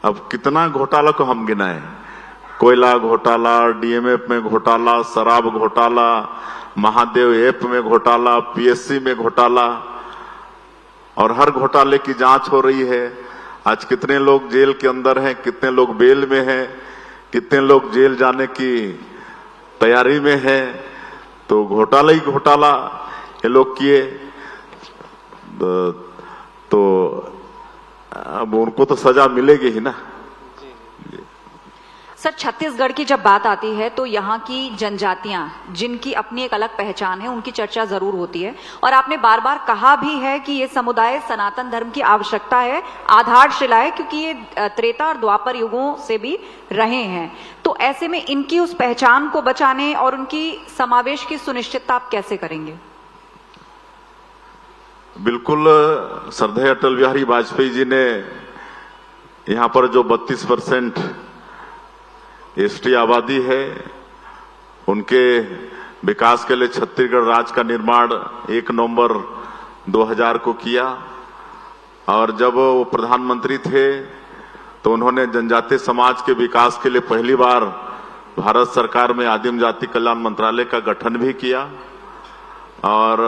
अब कितना घोटाला को हम गिनाएं? कोयला घोटाला, डीएमएफ में घोटाला, शराब घोटाला, महादेव ऐप में घोटाला, पीएससी में घोटाला, और हर घोटाले की जांच हो रही है। आज कितने लोग जेल के अंदर हैं, कितने लोग बेल में हैं, कितने लोग जेल जाने की तैयारी में हैं। तो घोटाला ही घोटाला ये लोग किए, तो अब उनको तो सजा मिलेगी ही ना। सर, छत्तीसगढ़ की जब बात आती है तो यहाँ की जनजातियां जिनकी अपनी एक अलग पहचान है, उनकी चर्चा जरूर होती है और आपने बार बार कहा भी है कि ये समुदाय सनातन धर्म की आवश्यकता है, आधारशिला है, क्योंकि ये त्रेता और द्वापर युगों से भी रहे हैं। तो ऐसे में इनकी उस पहचान को बचाने और उनकी समावेश की सुनिश्चितता आप कैसे करेंगे? बिल्कुल, श्रद्धेय अटल बिहारी वाजपेयी जी ने यहाँ पर जो 32% एसटी आबादी है, उनके विकास के लिए छत्तीसगढ़ राज्य का निर्माण 1 नवंबर 2000 को किया। और जब वो प्रधानमंत्री थे तो उन्होंने जनजातीय समाज के विकास के लिए पहली बार भारत सरकार में आदिम जाति कल्याण मंत्रालय का गठन भी किया। और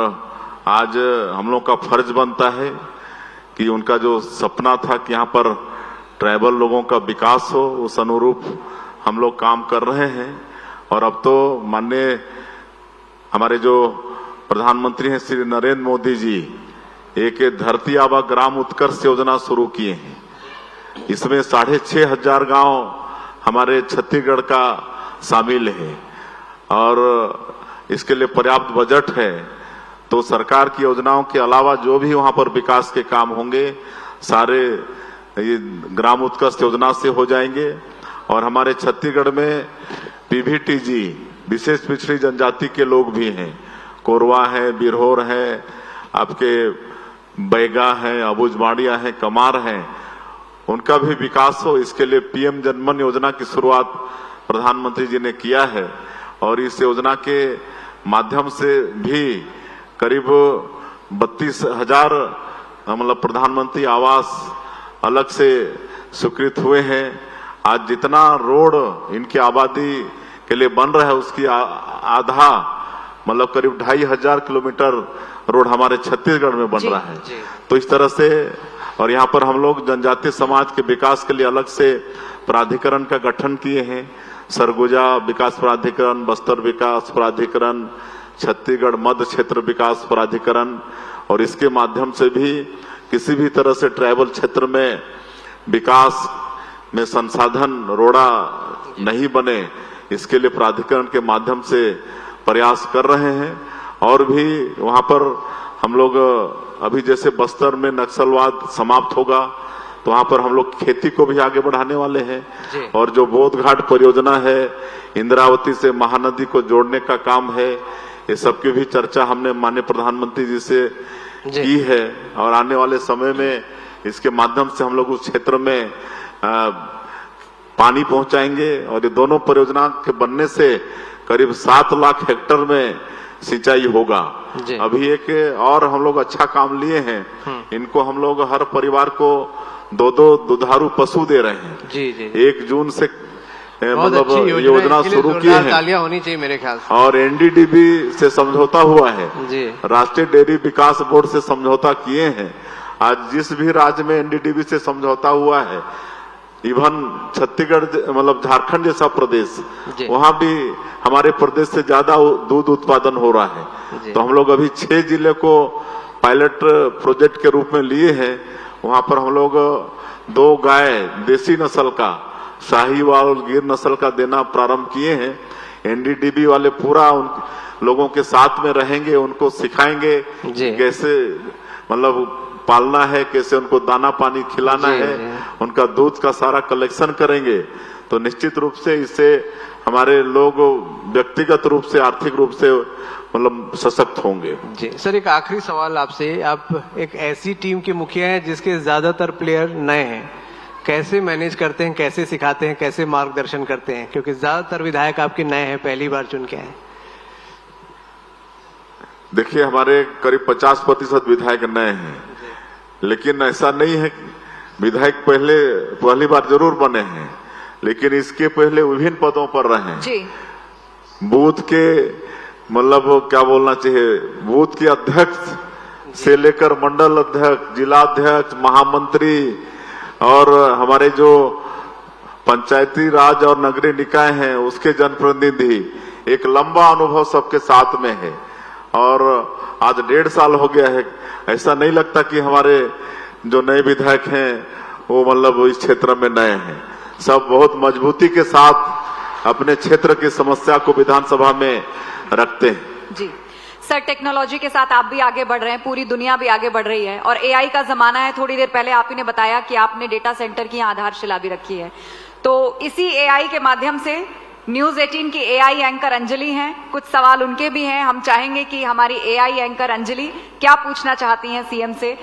आज हम लोग का फर्ज बनता है कि उनका जो सपना था कि यहाँ पर ट्राइबल लोगों का विकास हो, उस अनुरूप हम लोग काम कर रहे हैं। और अब तो माननीय हमारे जो प्रधानमंत्री हैं श्री नरेंद्र मोदी जी एक धरती आबा ग्राम उत्कर्ष योजना शुरू किए हैं। इसमें 6,500 गांव हमारे छत्तीसगढ़ का शामिल है और इसके लिए पर्याप्त बजट है। तो सरकार की योजनाओं के अलावा जो भी वहां पर विकास के काम होंगे सारे ये ग्राम उत्कर्ष योजना से हो जाएंगे। और हमारे छत्तीसगढ़ में पीवीटीजी विशेष पिछड़ी जनजाति के लोग भी हैं, कोरवा है, बिरहोर है, आपके बैगा है, अबुजमाड़िया है, कमार हैं, उनका भी विकास हो, इसके लिए पीएम जनमन योजना की शुरुआत प्रधानमंत्री जी ने किया है। और इस योजना के माध्यम से भी करीब 32,000 मतलब प्रधानमंत्री आवास अलग से स्वीकृत हुए हैं। आज जितना रोड इनकी आबादी के लिए बन रहा है उसकी आधा मतलब करीब 2,500 किलोमीटर रोड हमारे छत्तीसगढ़ में बन रहा है। तो इस तरह से और यहाँ पर हम लोग जनजातीय समाज के विकास के लिए अलग से प्राधिकरण का गठन किए हैं। सरगुजा विकास प्राधिकरण, बस्तर विकास प्राधिकरण, छत्तीसगढ़ मध्य क्षेत्र विकास प्राधिकरण, और इसके माध्यम से भी किसी भी तरह से ट्राइबल क्षेत्र में विकास में संसाधन रोड़ा नहीं बने, इसके लिए प्राधिकरण के माध्यम से प्रयास कर रहे हैं। और भी वहां पर हम लोग अभी जैसे बस्तर में नक्सलवाद समाप्त होगा तो वहां पर हम लोग खेती को भी आगे बढ़ाने वाले हैं। और जो बोध घाट परियोजना है, इंद्रावती से महानदी को जोड़ने का काम है, ये सब की भी चर्चा हमने माननीय प्रधानमंत्री जी से की है। और आने वाले समय में इसके माध्यम से हम लोग उस क्षेत्र में पानी पहुंचाएंगे। और ये दोनों परियोजना के बनने से करीब 7 लाख हेक्टेयर में सिंचाई होगा। अभी एक और हम लोग अच्छा काम लिए हैं, इनको हम लोग हर परिवार को 2 दुधारू पशु दे रहे हैं। जी जी। 1 जून से मतलब योजना शुरू की है, तालियां होनी चाहिए मेरे ख्याल से। और एनडीडीबी से समझौता हुआ है जी। राष्ट्रीय डेयरी विकास बोर्ड से समझौता किए हैं। आज जिस भी राज्य में एनडीडीबी से समझौता हुआ है, इवन छत्तीसगढ़ मतलब झारखंड जैसा प्रदेश, वहां भी हमारे प्रदेश से ज्यादा दूध उत्पादन हो रहा है। तो हम लोग अभी 6 जिले को पायलट प्रोजेक्ट के रूप में लिए हैं। वहां पर हम लोग 2 गाय देसी नस्ल का साहीवाल और गिर नस्ल का देना प्रारंभ किए हैं। एनडीडीबी वाले पूरा उन लोगों के साथ में रहेंगे, उनको सिखाएंगे जी। कैसे मतलब पालना है, कैसे उनको दाना पानी खिलाना जी, है, जी। उनका दूध का सारा कलेक्शन करेंगे। तो निश्चित रूप से इससे हमारे लोग व्यक्तिगत रूप से, आर्थिक रूप से मतलब सशक्त होंगे। जी सर, एक आखिरी सवाल आपसे। आप एक ऐसी टीम के मुखिया हैं जिसके ज्यादातर प्लेयर नए हैं, कैसे मैनेज करते हैं, कैसे सिखाते हैं, कैसे मार्गदर्शन करते हैं? क्योंकि ज्यादातर विधायक आपके नए हैं, पहली बार चुन के आए। देखिए, हमारे करीब 50% विधायक नए हैं, लेकिन ऐसा नहीं है। विधायक पहली बार जरूर बने हैं, लेकिन इसके पहले विभिन्न पदों पर रहे हैं। जी। बूथ के मतलब क्या बोलना चाहिए, बूथ के अध्यक्ष से लेकर मंडल अध्यक्ष, जिला अध्यक्ष, महामंत्री और हमारे जो पंचायती राज और नगरीय निकाय हैं उसके जनप्रतिनिधि, एक लंबा अनुभव सबके साथ में है। और आज 1.5 साल हो गया है। ऐसा नहीं लगता कि हमारे जो नए विधायक हैं वो मतलब इस क्षेत्र में नए हैं। सब बहुत मजबूती के साथ अपने क्षेत्र की समस्या को विधानसभा में रखते हैं। जी सर, टेक्नोलॉजी के साथ आप भी आगे बढ़ रहे हैं, पूरी दुनिया भी आगे बढ़ रही है और एआई का जमाना है। थोड़ी देर पहले आप ही ने बताया कि आपने डेटा सेंटर की आधारशिला भी रखी है। तो इसी एआई के माध्यम से न्यूज 18 की एआई एंकर अंजलि हैं, कुछ सवाल उनके भी हैं। हम चाहेंगे कि हमारी एआई एंकर अंजलि क्या पूछना चाहती हैं सीएम से,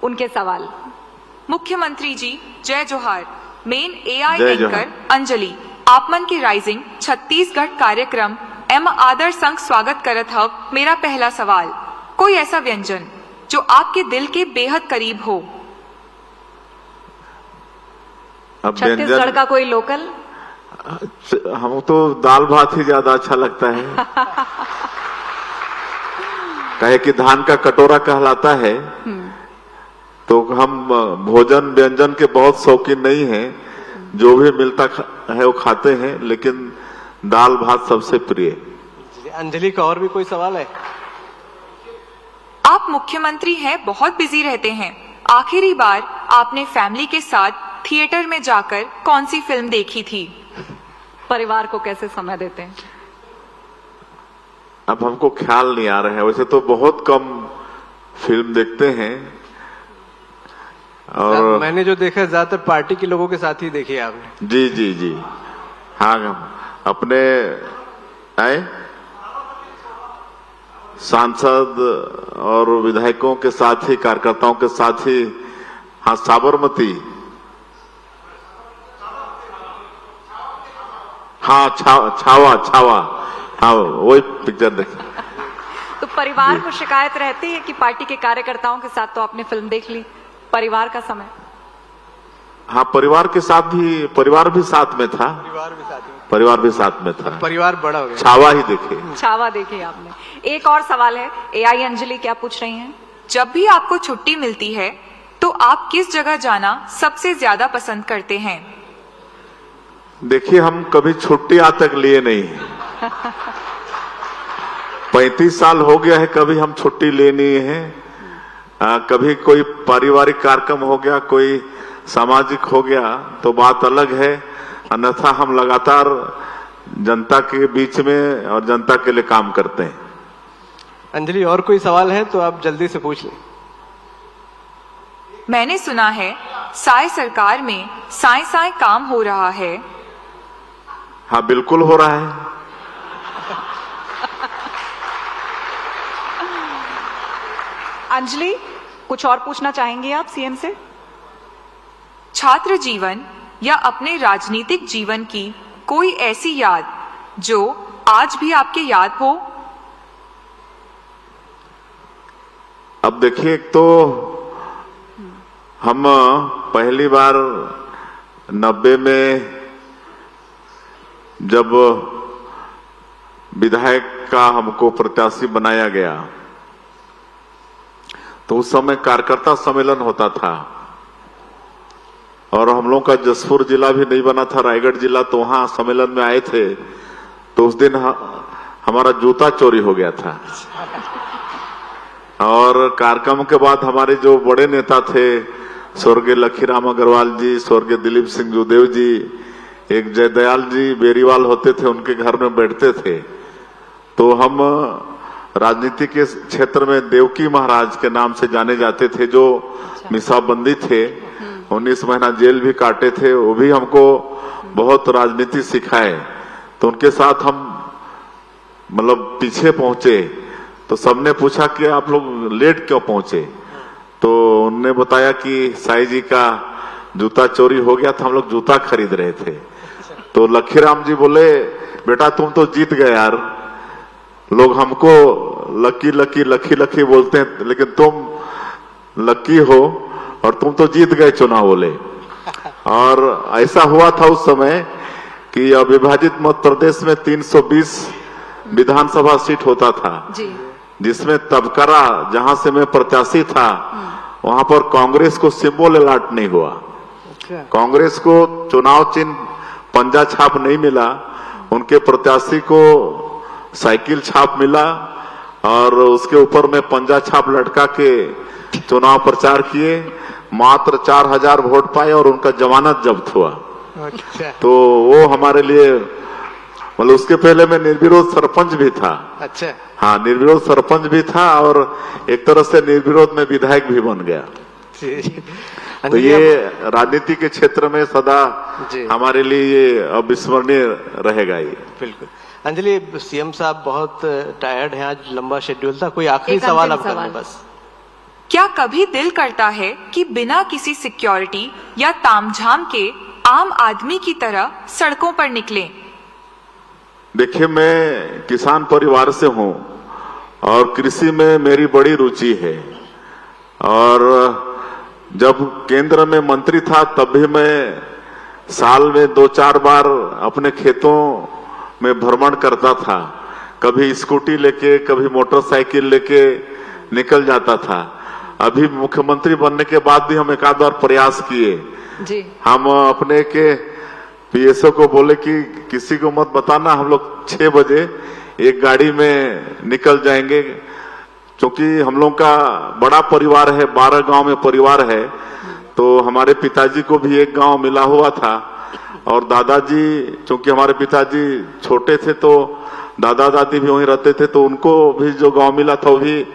उनके सवाल। मुख्यमंत्री जी जय जोहार। मेन एआई जय एंकर जोहार। अंजलि, आपमन की राइजिंग छत्तीसगढ़ कार्यक्रम एम आदर संग स्वागत करत हव। मेरा पहला सवाल, कोई ऐसा व्यंजन जो आपके दिल के बेहद करीब हो? अब छत्तीसगढ़ का कोई लोकल? हम तो दाल भात ही ज्यादा अच्छा लगता है। कहे कि धान का कटोरा कहलाता है, तो हम भोजन व्यंजन के बहुत शौकीन नहीं हैं। जो भी मिलता है वो खाते हैं, लेकिन दाल भात सबसे प्रिय। अंजलि का और भी कोई सवाल है? आप मुख्यमंत्री हैं, बहुत बिजी रहते हैं। आखिरी बार आपने फैमिली के साथ थिएटर में जाकर कौन सी फिल्म देखी थी? परिवार को कैसे समय देते हैं? अब हमको ख्याल नहीं आ रहा है। वैसे तो बहुत कम फिल्म देखते हैं, और मैंने जो देखा ज्यादातर पार्टी के लोगों के साथ ही देखी है आपने। जी जी जी हाँ, अपने आए सांसद और विधायकों के साथ ही, कार्यकर्ताओं के साथ ही। हाँ, साबरमती, हाँ छावा, हाँ वही पिक्चर देखी। तो परिवार को शिकायत रहती है कि पार्टी के कार्यकर्ताओं के साथ तो आपने फिल्म देख ली, परिवार का समय? हाँ, परिवार के साथ भी, परिवार भी साथ में था। परिवार भी साथ में था। परिवार बड़ा हो गया। छावा ही देखे। छावा देखी आपने। एक और सवाल है, एआई अंजलि क्या पूछ रही हैं? जब भी आपको छुट्टी मिलती है तो आप किस जगह जाना सबसे ज्यादा पसंद करते हैं? देखिए, हम कभी छुट्टी आज तक लिए नहीं है। 35 साल हो गया है, कभी हम छुट्टी ले नहीं है। कभी कोई पारिवारिक कार्यक्रम हो गया, कोई सामाजिक हो गया तो बात अलग है, अन्यथा हम लगातार जनता के बीच में और जनता के लिए काम करते हैं। अंजलि, और कोई सवाल है तो आप जल्दी से पूछ लें। मैंने सुना है साय सरकार में साय काम हो रहा है। हाँ, बिल्कुल हो रहा है। अंजलि, कुछ और पूछना चाहेंगी आप सीएम से? छात्र जीवन या अपने राजनीतिक जीवन की कोई ऐसी याद जो आज भी आपके याद हो? अब देखिए, एक तो हम पहली बार 90 में जब विधायक का हमको प्रत्याशी बनाया गया तो उस समय कार्यकर्ता सम्मेलन होता था, और हम लोग का जसपुर जिला भी नहीं बना था, रायगढ़ जिला, तो वहां सम्मेलन में आए थे। तो उस दिन हमारा जूता चोरी हो गया था। और कार्यक्रम के बाद हमारे जो बड़े नेता थे, स्वर्गीय लखीराम अग्रवाल जी, स्वर्गीय दिलीप सिंह जुदेव जी, एक जयदयाल जी बेरीवाल होते थे, उनके घर में बैठते थे। तो हम राजनीति के क्षेत्र में देवकी महाराज के नाम से जाने जाते थे, जो मिसाबंदी थे, 19 महीना जेल भी काटे थे। वो भी हमको बहुत राजनीति सिखाए। तो उनके साथ हम मतलब पीछे पहुंचे तो सबने पूछा कि आप लोग लेट क्यों पहुंचे। तो उन्होंने बताया कि साईं जी का जूता चोरी हो गया था, हम लोग जूता खरीद रहे थे। तो लखीराम जी बोले, बेटा तुम तो जीत गए यार, लोग हमको लकी लकी लकी लकी बोलते हैं, लेकिन तुम लकी हो और तुम तो जीत गए चुनाव बोले। और ऐसा हुआ था उस समय कि अविभाजित मध्य प्रदेश में 320 विधानसभा सीट होता था, जिसमें तबकरा, जहां से मैं प्रत्याशी था, वहां पर कांग्रेस को सिंबल अलॉट नहीं हुआ। कांग्रेस को चुनाव चिन्ह पंजा छाप नहीं मिला, उनके प्रत्याशी को साइकिल छाप मिला और उसके ऊपर में पंजा छाप लटका के चुनाव प्रचार किए। मात्र 4000 वोट पाए और उनका जमानत जब्त हुआ। तो वो हमारे लिए, मतलब उसके पहले मैं निर्विरोध सरपंच भी था। अच्छा। हाँ, निर्विरोध सरपंच भी था और एक तरह से निर्विरोध में विधायक भी बन गया। तो ये राजनीति के क्षेत्र में सदा हमारे लिए ये अविस्मरणीय रहेगा। ये बिल्कुल। अंजलि, सीएम साहब बहुत टायर्ड हैं, आज लंबा शेड्यूल था, कोई आखिरी सवाल अब करना बस। क्या कभी दिल करता है कि बिना किसी सिक्योरिटी या तामझाम के आम आदमी की तरह सड़कों पर निकलें? देखिए, मैं किसान परिवार से हूं और कृषि में मेरी बड़ी रुचि है। और जब केंद्र में मंत्री था तब भी मैं साल में 2-4 बार अपने खेतों में भ्रमण करता था। कभी स्कूटी लेके, कभी मोटरसाइकिल लेके निकल जाता था। अभी मुख्यमंत्री बनने के बाद भी हम एक आध बार प्रयास किए। हम अपने के पीएसओ को बोले कि किसी को मत बताना, हम लोग 6 बजे एक गाड़ी में निकल जाएंगे, क्योंकि हम लोग का बड़ा परिवार है, 12 गांव में परिवार है। तो हमारे पिताजी को भी एक गांव मिला हुआ था और दादाजी, क्योंकि हमारे पिताजी छोटे थे तो दादा दादी भी वहीं रहते थे, तो उनको भी जो गांव मिला था वो भी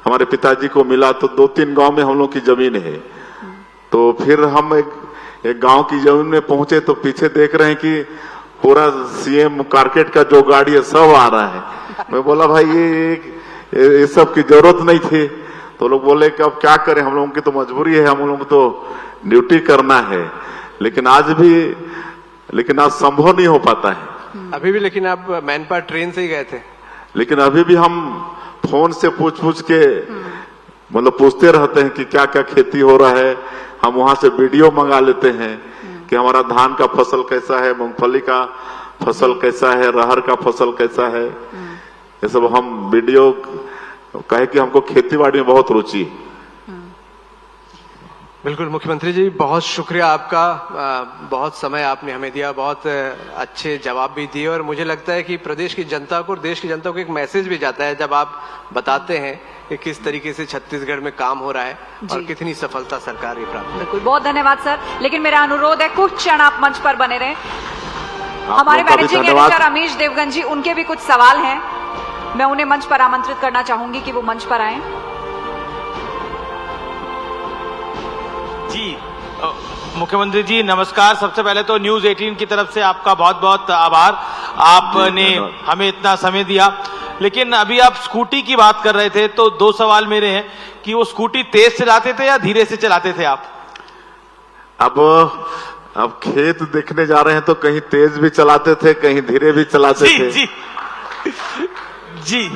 हमारे पिताजी को मिला। तो 2-3 गांव में हम लोग की जमीन है। तो फिर हम एक गांव की जमीन में पहुंचे तो पीछे देख रहे हैं कि पूरा सीएम कारकेट का जो गाड़ी है सब आ रहा है। मैं बोला भाई ये सब की जरूरत नहीं थी। तो लोग बोले कि अब क्या करें, हम लोगों की तो मजबूरी है, हम लोगों को तो ड्यूटी करना है। लेकिन आज संभव नहीं हो पाता है अभी भी। लेकिन आप मैनपाट ट्रेन से ही गए थे? लेकिन अभी भी हम फोन से पूछ के मतलब पूछते रहते हैं कि क्या क्या खेती हो रहा है। हम वहां से वीडियो मंगा लेते हैं कि हमारा धान का फसल कैसा है, मूंगफली का फसल कैसा है, रहर का फसल कैसा है। ये सब हम वीडियो कहे कि हमको खेती बाड़ी में बहुत रुचि। बिल्कुल मुख्यमंत्री जी, बहुत शुक्रिया आपका। बहुत समय आपने हमें दिया, बहुत अच्छे जवाब भी दिए और मुझे लगता है कि प्रदेश की जनता को और देश की जनता को एक मैसेज भी जाता है जब आप बताते हैं कि किस तरीके से छत्तीसगढ़ में काम हो रहा है और कितनी सफलता सरकार की प्राप्त। बिल्कुल, बहुत धन्यवाद सर। लेकिन मेरा अनुरोध है कुछ क्षण आप मंच पर बने रहें। हमारे मैनेजिंग एडिटर रमेश देवगन जी, उनके भी कुछ सवाल हैं, मैं उन्हें मंच पर आमंत्रित करना चाहूंगी कि वो मंच पर आए। जी मुख्यमंत्री जी नमस्कार। सबसे पहले तो न्यूज 18 की तरफ से आपका बहुत बहुत आभार, आपने हमें इतना समय दिया। लेकिन अभी आप स्कूटी की बात कर रहे थे तो 2 सवाल मेरे हैं कि वो स्कूटी तेज चलाते थे या धीरे से चलाते थे आप? अब खेत देखने जा रहे हैं तो कहीं तेज भी चलाते थे, कहीं धीरे भी चलाते थे। जी जी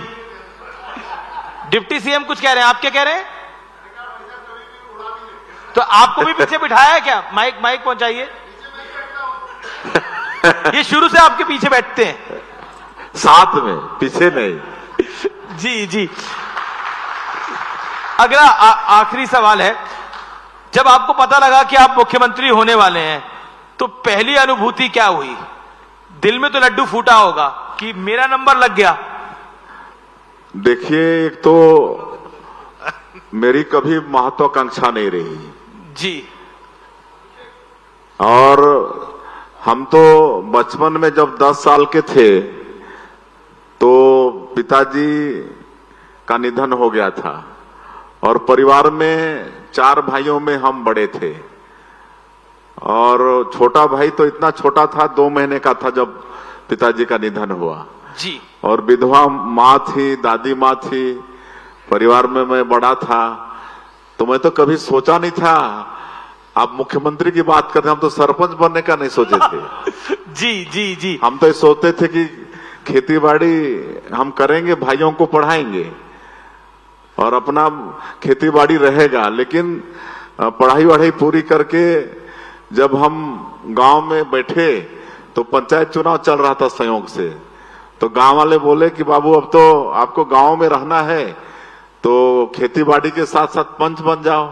डिप्टी सीएम कुछ कह रहे हैं, आप क्या कह रहे हैं? तो आपको भी पीछे बिठाया है क्या? माइक पहुंचाइए। ये शुरू से आपके पीछे बैठते हैं? साथ में, पीछे नहीं। जी अगला आखिरी सवाल है, जब आपको पता लगा कि आप मुख्यमंत्री होने वाले हैं तो पहली अनुभूति क्या हुई? दिल में तो लड्डू फूटा होगा कि मेरा नंबर लग गया। देखिए, एक तो मेरी कभी महत्वाकांक्षा नहीं रही जी, और हम तो बचपन में जब 10 साल के थे तो पिताजी का निधन हो गया था और परिवार में 4 भाइयों में हम बड़े थे और छोटा भाई तो इतना छोटा था, 2 महीने का था जब पिताजी का निधन हुआ जी। और विधवा माँ थी, दादी माँ थी, परिवार में मैं बड़ा था। तो मैं तो कभी सोचा नहीं था, आप मुख्यमंत्री की बात करते, हम तो सरपंच बनने का नहीं सोचे थे। जी जी जी। हम तो ये सोचते थे कि खेती बाड़ी हम करेंगे, भाइयों को पढ़ाएंगे और अपना खेती बाड़ी रहेगा। लेकिन पढ़ाई वढ़ाई पूरी करके जब हम गांव में बैठे तो पंचायत चुनाव चल रहा था संयोग से, तो गांव वाले बोले कि बाबू अब तो आपको गांव में रहना है तो खेती बाड़ी के साथ साथ पंच बन जाओ।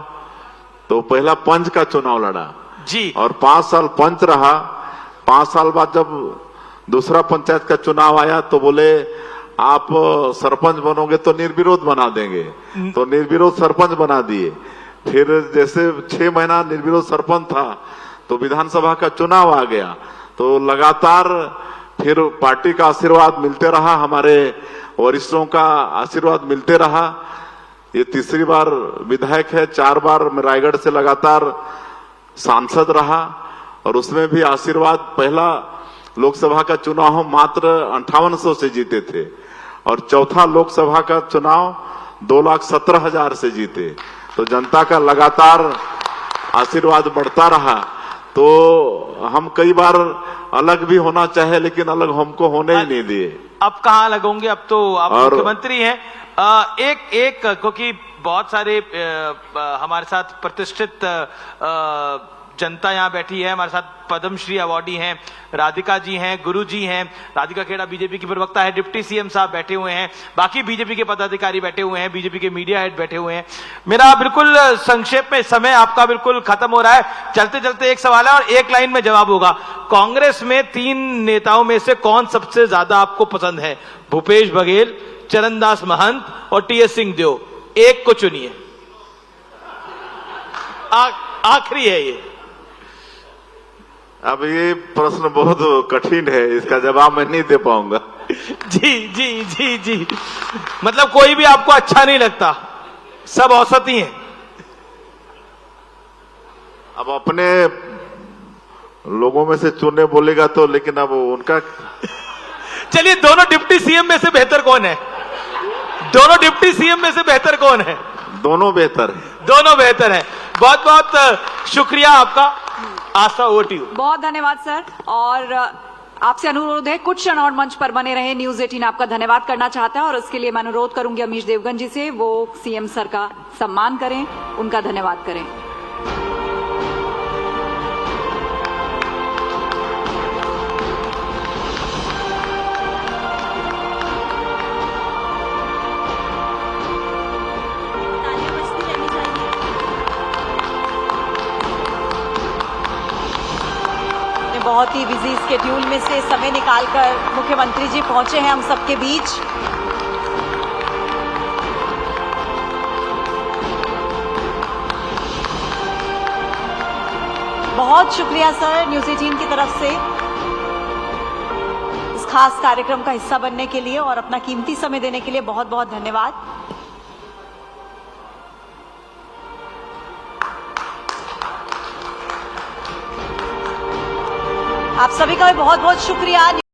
तो पहला पंच का चुनाव लड़ा जी और 5 साल पंच रहा। 5 साल बाद जब दूसरा पंचायत का चुनाव आया तो बोले आप सरपंच बनोगे तो निर्विरोध बना देंगे, तो निर्विरोध सरपंच बना दिए। फिर जैसे 6 महीना निर्विरोध सरपंच था तो विधानसभा का चुनाव आ गया, तो लगातार फिर पार्टी का आशीर्वाद मिलते रहा, हमारे वरिष्ठों का आशीर्वाद मिलते रहा। ये तीसरी बार विधायक है, 4 बार मैं रायगढ़ से लगातार सांसद रहा और उसमें भी आशीर्वाद। पहला लोकसभा का चुनाव हम मात्र 5800 से जीते थे और चौथा लोकसभा का चुनाव 2,17,000 से जीते। तो जनता का लगातार आशीर्वाद बढ़ता रहा। तो हम कई बार अलग भी होना चाहे लेकिन अलग हमको होने ही नहीं दिए। अब कहाँ अलग होंगे, अब तो आप और मुख्यमंत्री हैं। एक क्योंकि बहुत सारे हमारे साथ प्रतिष्ठित जनता यहाँ बैठी है, हमारे साथ पद्मश्री अवार्डी हैं, राधिका जी हैं, गुरु जी हैं, राधिका खेड़ा बीजेपी की प्रवक्ता है, डिप्टी सीएम साहब बैठे हुए हैं, बाकी बीजेपी के पदाधिकारी बैठे हुए हैं, बीजेपी के मीडिया हेड बैठे हुए हैं। मेरा बिल्कुल संक्षेप में, समय आपका बिल्कुल खत्म हो रहा है, चलते चलते एक सवाल है और एक लाइन में जवाब होगा। कांग्रेस में 3 नेताओं में से कौन सबसे ज्यादा आपको पसंद है? भूपेश बघेल, चरणदास महंत और टीएस सिंहदेव, एक को चुनिए। आखिरी है ये। अब ये प्रश्न बहुत कठिन है, इसका जवाब मैं नहीं दे पाऊंगा। जी जी जी जी। मतलब कोई भी आपको अच्छा नहीं लगता, सब औसत ही हैं। अब अपने लोगों में से चुनने बोलेगा तो, लेकिन अब उनका। चलिए, दोनों डिप्टी सीएम में से बेहतर कौन है? दोनों डिप्टी सीएम में से बेहतर कौन है? दोनों बेहतर है। दोनों बेहतर है। बहुत बहुत शुक्रिया आपका। आस्था, ओवर टू यू। बहुत धन्यवाद सर। और आपसे अनुरोध है, कुछ क्षण और मंच पर बने रहे। न्यूज 18 आपका धन्यवाद करना चाहता है और इसके लिए मैं अनुरोध करूंगी अमीश देवगन जी से, वो सीएम सर का सम्मान करें, उनका धन्यवाद करें। बहुत ही बिजी स्केड्यूल में से समय निकालकर मुख्यमंत्री जी पहुंचे हैं हम सबके बीच। बहुत शुक्रिया सर न्यूज 18 की तरफ से इस खास कार्यक्रम का हिस्सा बनने के लिए और अपना कीमती समय देने के लिए बहुत बहुत धन्यवाद। आप सभी का भी बहुत बहुत शुक्रिया।